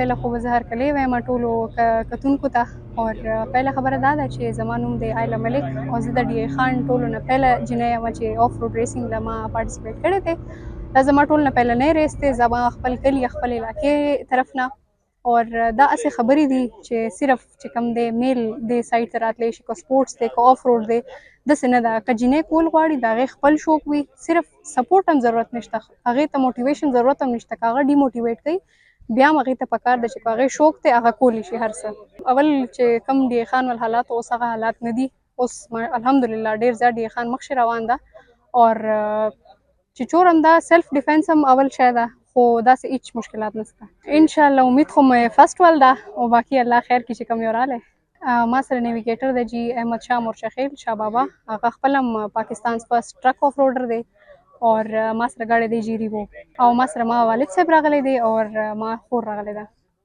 پهله خو به زه هرکلی وایم ټولو کتونکو ته اور پهله خبره دا ده چې زما نوم دی آیله ملک او زه د ډي ای خان ټولو نه پهله جینۍ یم چې اف روډ ریسینګ له ما پارټیسپیټ کړی دی. دا زما ټول نه پهلنی ریس دی، زما خپل کلي خپل علاقې طرف نه. اور دا هسې خبرې دي چې صرف چې کوم دی میل دې سایډ ته راتلی شي، که سپورټس دی که اف روډ دی، داسې نه ده. که جینۍ کول غواړي د هغې خپل شوق وي، صرف سپورټ هم ضرورت نشته، هغې ته موټیویشن ضرورت هم نشته. که هغه ډیموټیویټ کوي بیا هم هغې ته پکار ده چې که هغې شوق دی هغه کولی شي هر څه. اول چې کوم ډي ای خان ول حالات اوس هغه حالات نه دي. اوس الحمدلله ډېر زیات ډي ای خان مخکې روان ده. اور چې چور هم دا سیلف ډیفینس هم اول شی ده، خو داسې هیڅ مشکلات نشته. انشاءالله امید خو مې فرسټ ول ده او باقي الله خیر کړي چې کوم یو رالی. ما سره نیویګیټر دی جی احمد شاه مورچخیل شاه بابا، هغه خپل هم پاکستان فرسټ ټرک اف روډر دی. اور ما سره ګاډی دی جی ریوو، او ما سره ما والد صاحب راغلی دی اور ما خور راغلی ده.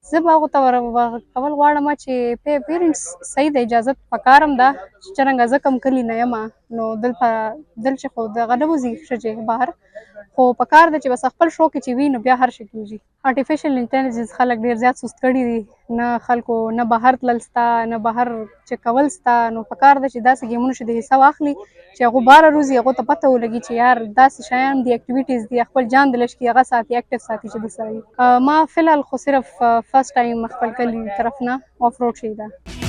زه به هغو ته کول غواړم چې پیرنټس صحیح د اجازت پکار هم ده چې څرنګه زه کوم کلي نه یم نو دلته خو دغه نه وځي ښځې بهر، خو پکار ده چې بس خپل شوق چې وي نو بیا هر شي کېږي. آرټیفیشل انټیلیجنس خلک ډېر زیات سست کړي دي، نه خلکو نه بهر تلل سته نه بهر چې کول سته. نو پکار ده چې داسې ګیمونو چې د حصه واخلي چې هغو باره روزي، هغو ته پته ولګي چې یار داسې شیان دي، اکټیویټیز دي، خپل جان د لږ کې هغه ساتي، اکټیو ساتي چې د سره وي. ما فلحال خو صرف فرسټ ټایم خپل کلي طرف نه اف روډ شوې ده.